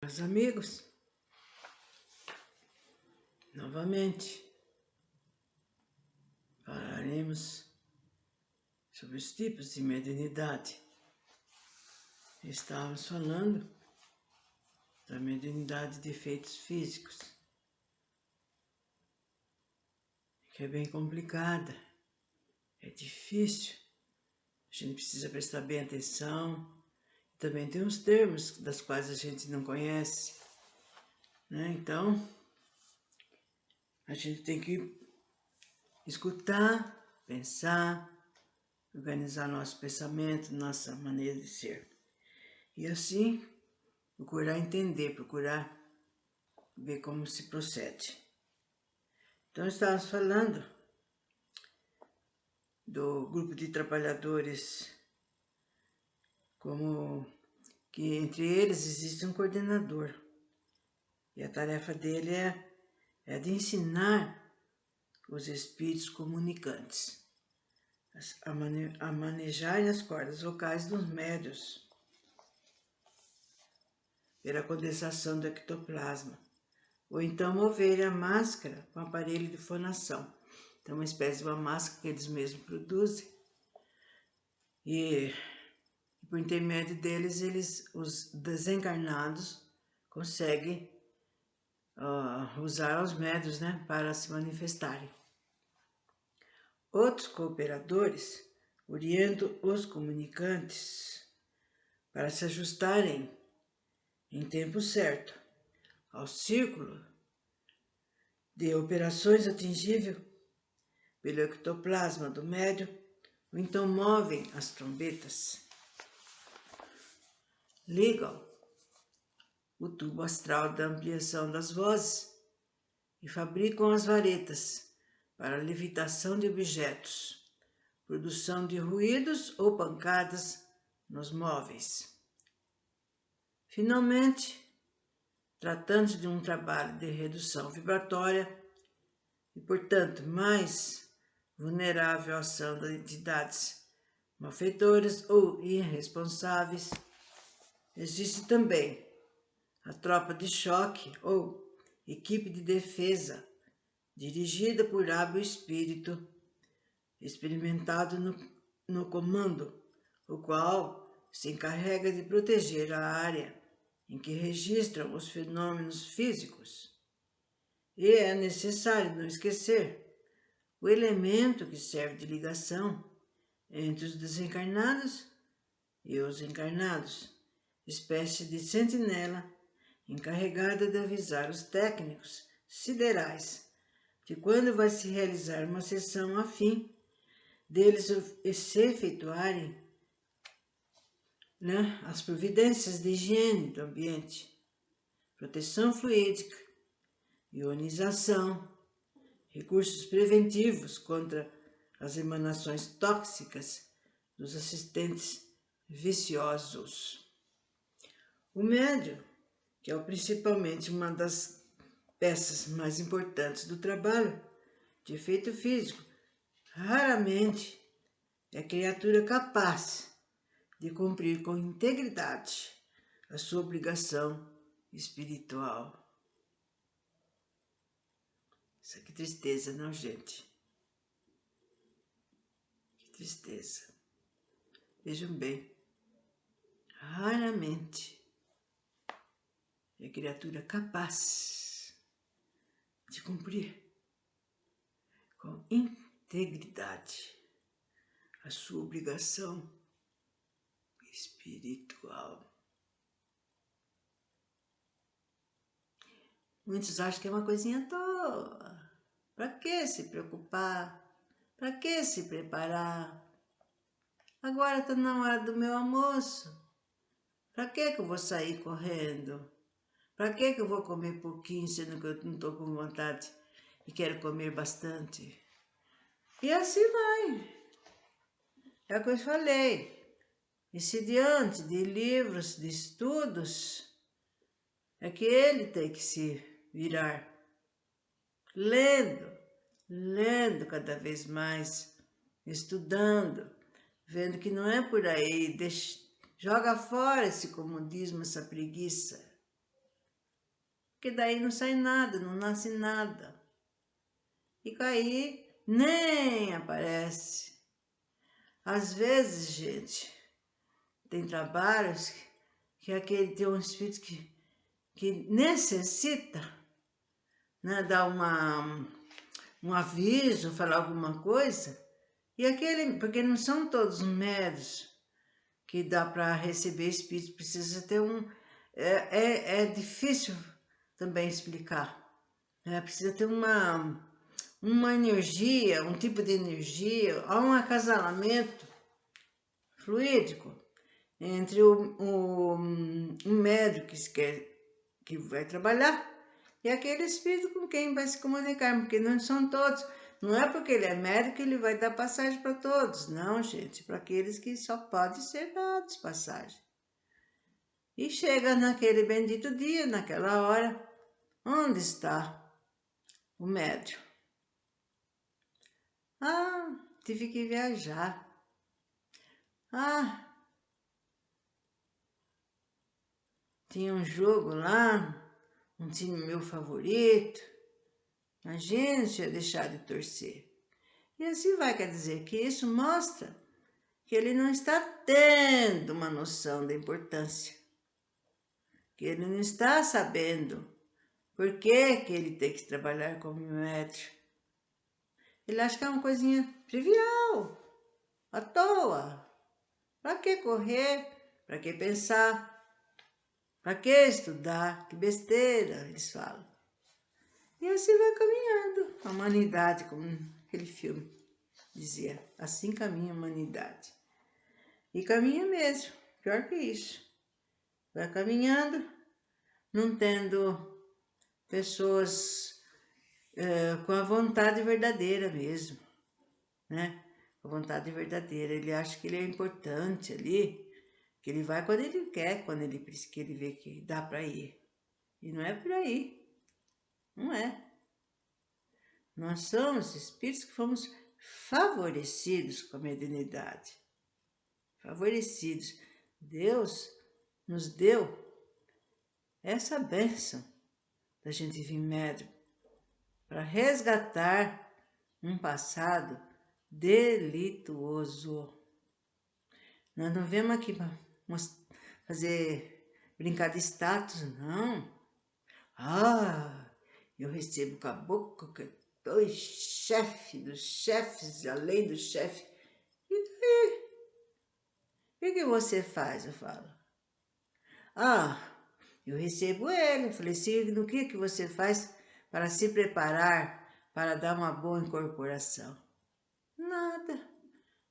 Meus amigos, novamente falaremos sobre os tipos de mediunidade. Estávamos falando da mediunidade de efeitos físicos, que é bem complicada, é difícil, a gente precisa prestar bem atenção. Também tem uns termos das quais a gente não conhece, né? Então, a gente tem que escutar, pensar, organizar nosso pensamento, nossa maneira de ser. E assim, procurar entender, procurar ver como se procede. Então, estávamos falando do grupo de trabalhadores, como que entre eles existe um coordenador. E a tarefa dele é de ensinar os espíritos comunicantes a manejarem as cordas vocais dos médiuns pela condensação do ectoplasma, ou então moverem a máscara com aparelho de fonação. Então, uma espécie de uma máscara que eles mesmos produzem, e por intermédio deles, os desencarnados conseguem usar os médiuns, né, para se manifestarem. Outros cooperadores orientam os comunicantes para se ajustarem em tempo certo ao círculo de operações atingível pelo ectoplasma do médium, ou então movem as trombetas, ligam o tubo astral da ampliação das vozes e fabricam as varetas para a levitação de objetos, produção de ruídos ou pancadas nos móveis. Finalmente, tratando-se de um trabalho de redução vibratória e, portanto, mais vulnerável à ação de entidades malfeitoras ou irresponsáveis, existe também a tropa de choque ou equipe de defesa, dirigida por hábil espírito experimentado no comando, o qual se encarrega de proteger a área em que registram os fenômenos físicos. E é necessário não esquecer o elemento que serve de ligação entre os desencarnados e os encarnados, espécie de sentinela encarregada de avisar os técnicos siderais de quando vai se realizar uma sessão a fim deles se efetuarem, né, as providências de higiene do ambiente, proteção fluídica, ionização, recursos preventivos contra as emanações tóxicas dos assistentes viciosos. O médium, que é principalmente uma das peças mais importantes do trabalho de efeito físico, raramente é criatura capaz de cumprir com integridade a sua obrigação espiritual. Isso que tristeza, não, gente? Que tristeza. Vejam bem, raramente é criatura capaz de cumprir com integridade a sua obrigação espiritual. Muitos acham que é uma coisinha à toa. Para que se preocupar? Para que se preparar? Agora está na hora do meu almoço. Para que eu vou sair correndo? Para que eu vou comer pouquinho, sendo que eu não estou com vontade e quero comer bastante? E assim vai. É o que eu falei. E se diante de livros, de estudos, é que ele tem que se virar. Lendo cada vez mais, estudando, vendo que não é por aí, joga fora esse comodismo, essa preguiça. porque daí não sai nada, não nasce nada. E aí nem aparece. Às vezes, gente, tem trabalhos que aquele tem um espírito que necessita, né, dar um aviso, falar alguma coisa, e aquele, porque não são todos médios que dá para receber espírito, precisa ter é difícil também explicar, né? Precisa ter uma energia, um tipo de energia, há um acasalamento fluídico entre o médium que vai trabalhar e aquele espírito com quem vai se comunicar, porque não são todos. Não é porque ele é médico que ele vai dar passagem para todos, não, gente, para aqueles que só pode ser dados passagem. E chega naquele bendito dia, naquela hora, onde está o médium? Ah, tive que viajar. Ah, tinha um jogo lá, um time meu favorito. Imagina se eu deixar de torcer. E assim vai, quer dizer que isso mostra que ele não está tendo uma noção da importância. Que ele não está sabendo por que ele tem que trabalhar como médium. Ele acha que é uma coisinha trivial, à toa. Para que correr? Para que pensar? Para que estudar? Que besteira, eles falam. E assim vai caminhando a humanidade, como aquele filme dizia. Assim caminha a humanidade. E caminha mesmo, pior que isso. Vai caminhando, não tendo pessoas com a vontade verdadeira mesmo, né? A vontade verdadeira. Ele acha que ele é importante ali, que ele vai quando ele quer, que ele vê que dá para ir. E não é por aí, não é. Nós somos espíritos que fomos favorecidos com a mediunidade. Favorecidos. Deus nos deu essa bênção da gente vir médium para resgatar um passado delituoso. Nós não vemos aqui para brincar de status, não. Ah, eu recebo caboclo, que dois chefes dos chefes, além do chefe. E daí? O que você faz? Eu falo. Ah, eu recebo ele. Eu falei, sim, no que você faz para se preparar para dar uma boa incorporação? Nada.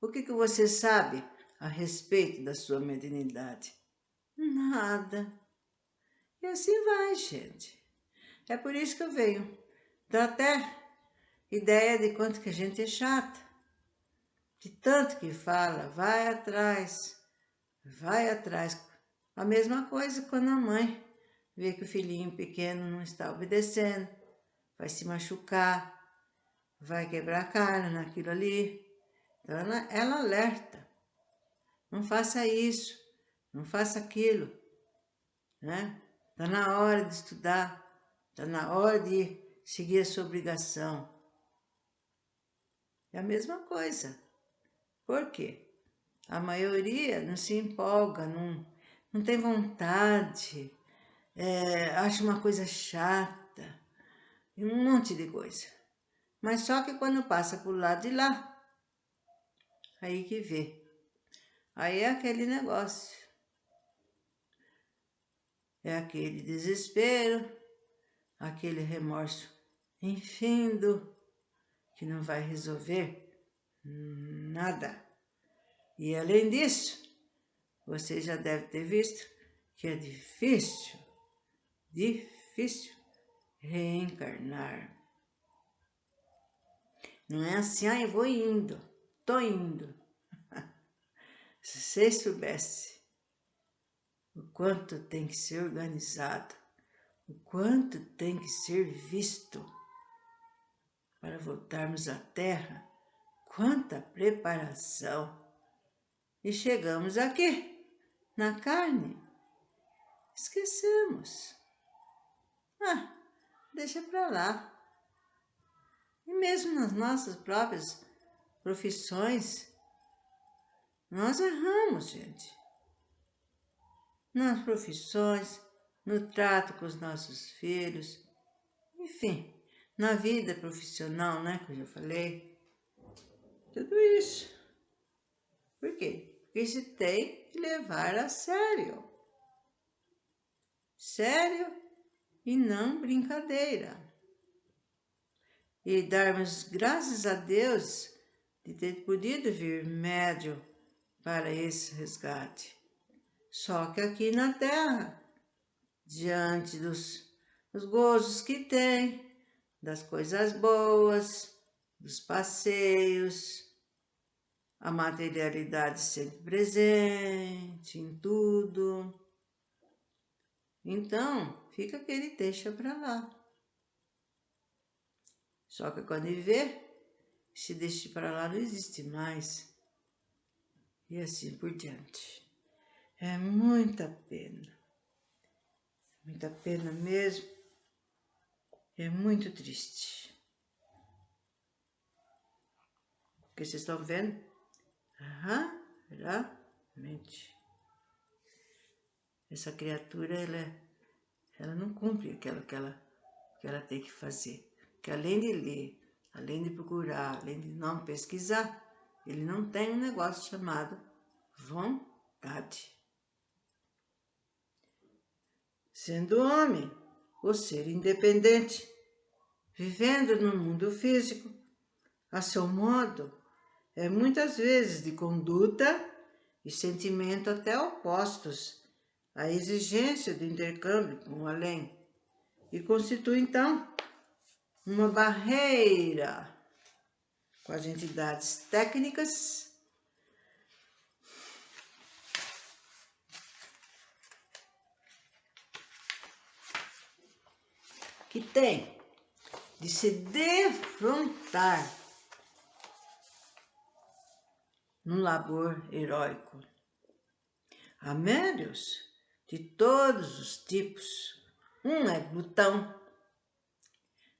O que você sabe a respeito da sua mediunidade? Nada. E assim vai, gente. É por isso que eu venho. Dá até ideia de quanto que a gente é chata. De tanto que fala, vai atrás, vai atrás. A mesma coisa quando a mãe vê que o filhinho pequeno não está obedecendo, vai se machucar, vai quebrar a cara naquilo ali. Então ela alerta, não faça isso, não faça aquilo, né? Está na hora de estudar, está na hora de seguir a sua obrigação. É a mesma coisa. Por quê? A maioria não se empolga, não tem vontade, acha uma coisa chata, um monte de coisa. Mas só que quando passa por lado de lá, aí que vê. Aí é aquele negócio. É aquele desespero, aquele remorso infindo, que não vai resolver nada. E além disso, você já deve ter visto que é difícil reencarnar. Não é assim, eu vou indo, tô indo. Se vocês soubessem o quanto tem que ser organizado, o quanto tem que ser visto para voltarmos à Terra, quanta preparação. E chegamos aqui, na carne, esquecemos. deixa pra lá. E mesmo nas nossas próprias profissões, nós erramos, gente. Nas profissões, no trato com os nossos filhos, enfim, na vida profissional, né, que eu já falei. Tudo isso. Por quê? Porque se tem que levar a sério. Sério e não brincadeira. E darmos graças a Deus de ter podido vir médio para esse resgate. Só que aqui na Terra, diante dos gozos que tem, das coisas boas, dos passeios, a materialidade sempre presente em tudo. Então, fica aquele deixa pra lá. Só que quando ele vê, se deixa pra lá não existe mais. E assim por diante. É muita pena mesmo. É muito triste. Porque vocês estão vendo? Realmente. Essa criatura, ela não cumpre aquilo que ela tem que fazer. Que além de ler, além de procurar, além de não pesquisar, ele não tem um negócio chamado vontade. Sendo homem, ou ser independente, vivendo no mundo físico, a seu modo, é muitas vezes de conduta e sentimento até opostos à exigência do intercâmbio com o além, e constitui então uma barreira com as entidades técnicas que tem de se defrontar num labor heróico. Há médios de todos os tipos. Um é glutão,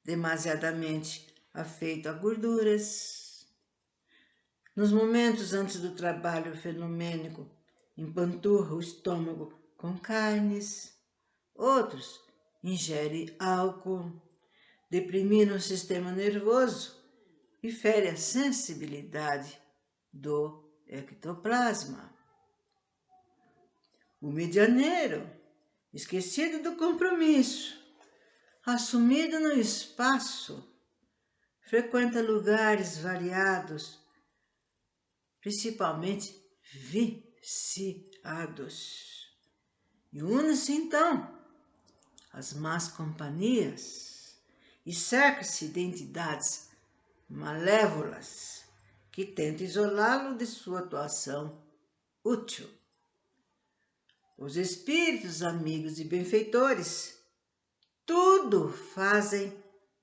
demasiadamente afeito a gorduras. Nos momentos antes do trabalho fenomênico, empanturra o estômago com carnes. Outros ingere álcool, deprimindo o sistema nervoso e fere a sensibilidade do ectoplasma. O medianeiro, esquecido do compromisso, assumido no espaço, frequenta lugares variados, principalmente viciados, e une-se então às más companhias e cerca-se de entidades malévolas que tentam isolá-lo de sua atuação útil. Os espíritos amigos e benfeitores tudo fazem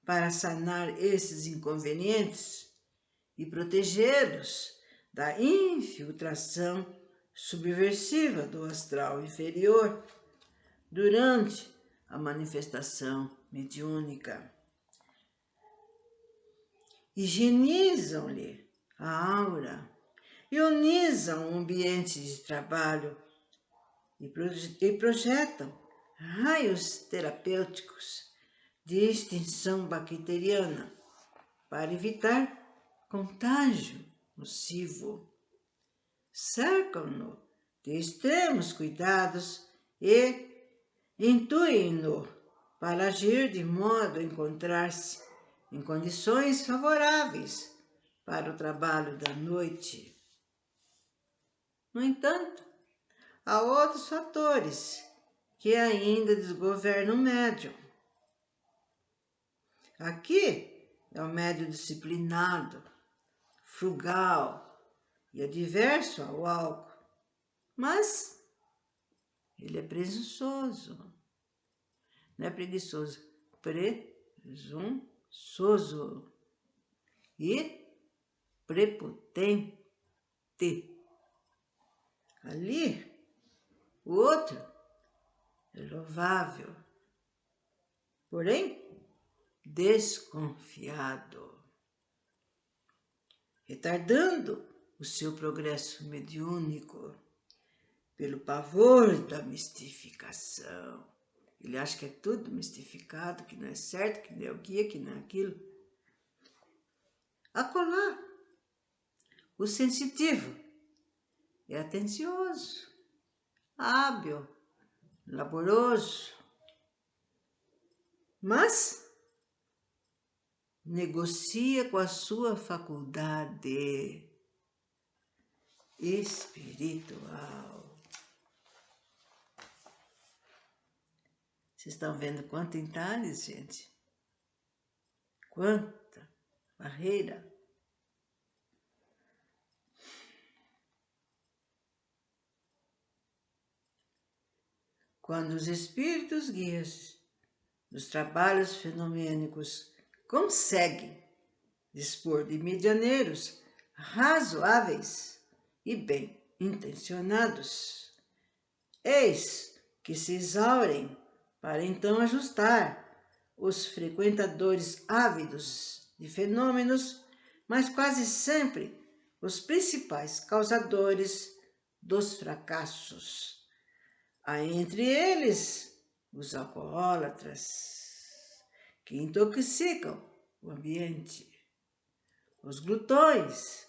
para sanar esses inconvenientes e protegê-los da infiltração subversiva do astral inferior durante a manifestação mediúnica. Higienizam-lhe a aura, ionizam o ambiente de trabalho e projetam raios terapêuticos de extinção bacteriana para evitar contágio nocivo. Cercam-no de extremos cuidados e intuem-no para agir de modo a encontrar-se em condições favoráveis para o trabalho da noite. No entanto, há outros fatores que ainda desgovernam o médium. Aqui é o médium disciplinado, frugal e adverso ao álcool, mas ele é presunçoso. Não é preguiçoso, presunçoso e prepotente. Ali, o outro é louvável, porém desconfiado, retardando o seu progresso mediúnico pelo pavor da mistificação. Ele acha que é tudo mistificado, que não é certo, que não é o guia, que não é aquilo. Acolá, o sensitivo é atencioso, hábil, laboroso, mas negocia com a sua faculdade espiritual. Vocês estão vendo quanto entalhes, gente? Quanta barreira. Quando os espíritos guias dos trabalhos fenomênicos conseguem dispor de medianeiros razoáveis e bem intencionados, eis que se exaurem para então ajustar os frequentadores ávidos de fenômenos, mas quase sempre os principais causadores dos fracassos. Há entre eles os alcoólatras, que intoxicam o ambiente, os glutões,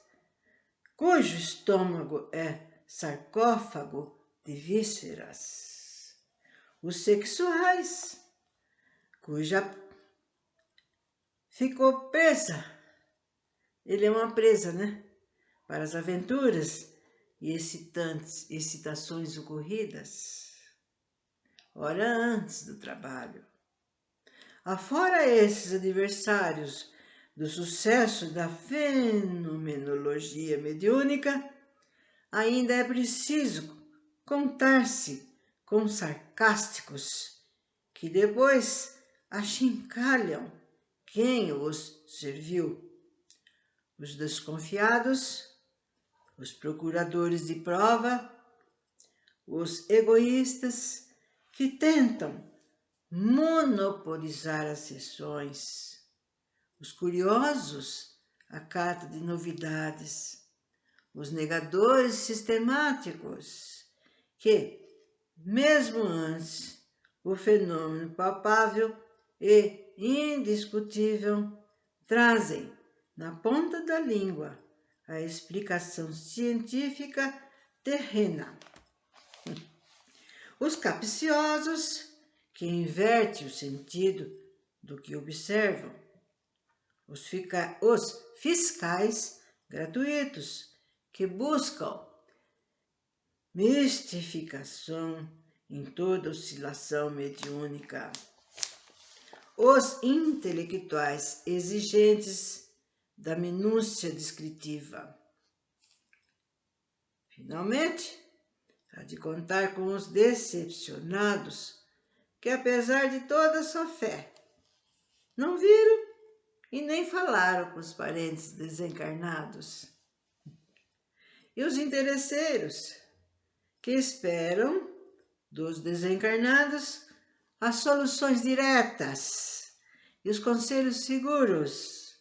cujo estômago é sarcófago de vísceras, os sexuais, cuja ficou presa, ele é uma presa, né? Para as aventuras e excitações ocorridas, hora antes do trabalho. Afora esses adversários do sucesso da fenomenologia mediúnica, ainda é preciso contar-se com sarcásticos que depois achincalham quem os serviu. Os desconfiados, os procuradores de prova, os egoístas que tentam monopolizar as sessões, os curiosos à cata de novidades, os negadores sistemáticos que, mesmo antes, o fenômeno palpável e indiscutível trazem na ponta da língua a explicação científica terrena. Os capciosos, que invertem o sentido do que observam. Os fiscais gratuitos, que buscam mistificação em toda oscilação mediúnica. Os intelectuais exigentes da minúcia descritiva. Finalmente, há de contar com os decepcionados, que apesar de toda a sua fé, não viram e nem falaram com os parentes desencarnados. E os interesseiros, que esperam dos desencarnados as soluções diretas e os conselhos seguros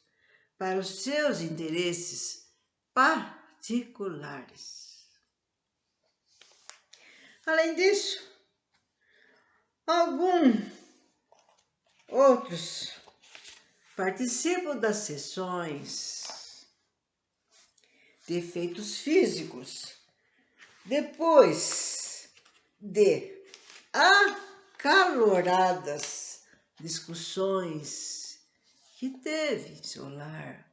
para os seus interesses particulares. Além disso, alguns outros participam das sessões de efeitos físicos depois de acaloradas discussões que teve em seu lar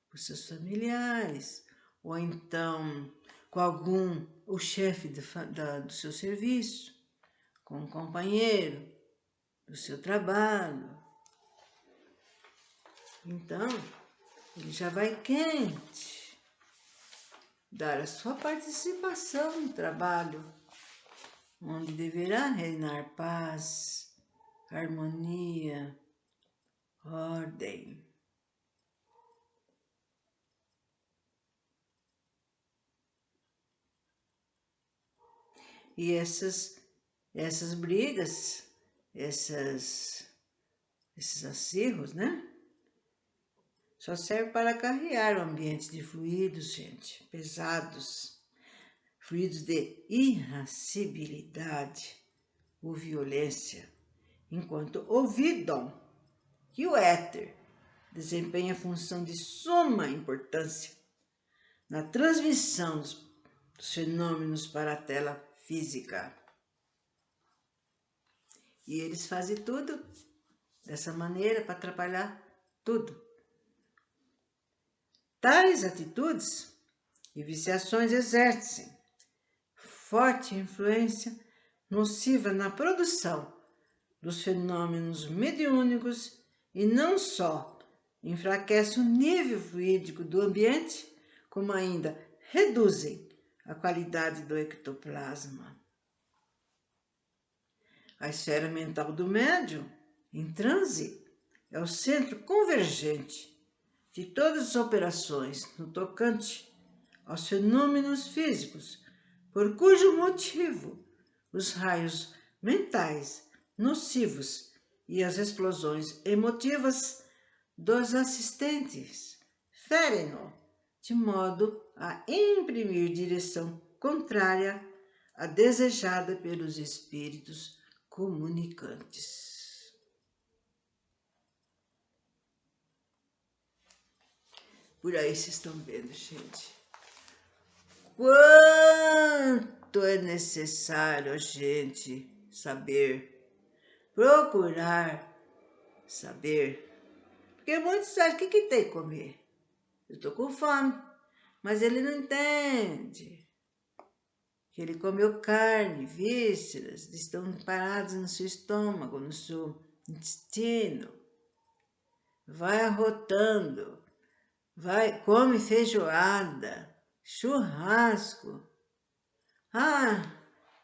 com seus familiares, ou então com o chefe do seu serviço, com um companheiro do seu trabalho. Então, ele já vai quente dar a sua participação no trabalho, onde deverá reinar paz, harmonia, ordem. E essas brigas, essas esses acirros, né? Só serve para carregar o ambiente de fluidos, gente, pesados, fluidos de irascibilidade ou violência, enquanto o vidon, que o éter, desempenha função de suma importância na transmissão dos fenômenos para a tela física. E eles fazem tudo dessa maneira para atrapalhar tudo. Tais atitudes e viciações exercem forte influência nociva na produção dos fenômenos mediúnicos e não só enfraquece o nível fluídico do ambiente, como ainda reduzem a qualidade do ectoplasma. A esfera mental do médium, em transe, é o centro convergente de todas as operações no tocante aos fenômenos físicos, por cujo motivo os raios mentais nocivos e as explosões emotivas dos assistentes ferem-no de modo a imprimir direção contrária à desejada pelos espíritos comunicantes. Por aí vocês estão vendo, gente, quanto é necessário a gente saber, procurar saber. Porque muitos acham, o que tem que comer? Eu estou com fome, mas ele não entende que ele comeu carne, vísceras, estão parados no seu estômago, no seu intestino. Vai arrotando, come feijoada, churrasco.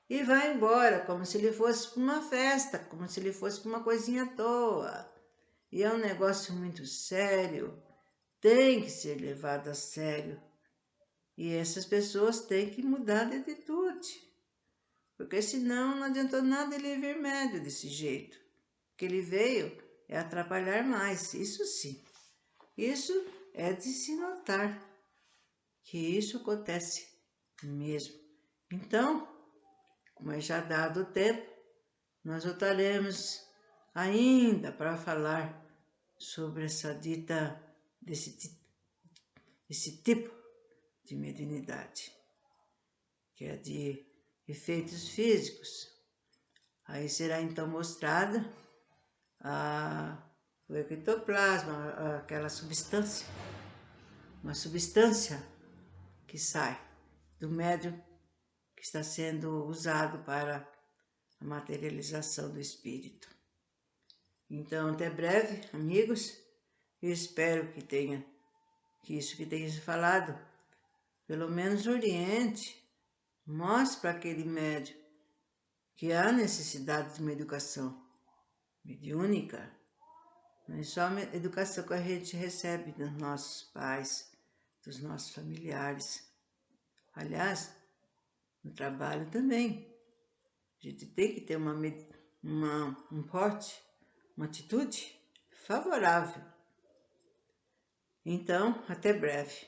E vai embora, como se ele fosse para uma festa, como se ele fosse para uma coisinha à toa. E é um negócio muito sério, tem que ser levado a sério. E essas pessoas têm que mudar de atitude, porque senão não adiantou nada ele vir médio desse jeito. O que ele veio é atrapalhar mais, isso sim. Isso é de se notar que isso acontece mesmo. Então, como é já dado o tempo, nós voltaremos ainda para falar sobre esse tipo de mediunidade, que é de efeitos físicos. Aí será então mostrada o ectoplasma, aquela substância, uma substância que sai do médium que está sendo usado para a materialização do espírito. Então, até breve, amigos. Eu espero que isso que tenha falado, pelo menos oriente, mostre para aquele médium que há necessidade de uma educação mediúnica. Não é só a educação que a gente recebe dos nossos pais, dos nossos familiares. Aliás, no trabalho também. A gente tem que ter um porte, uma atitude favorável. Então, até breve.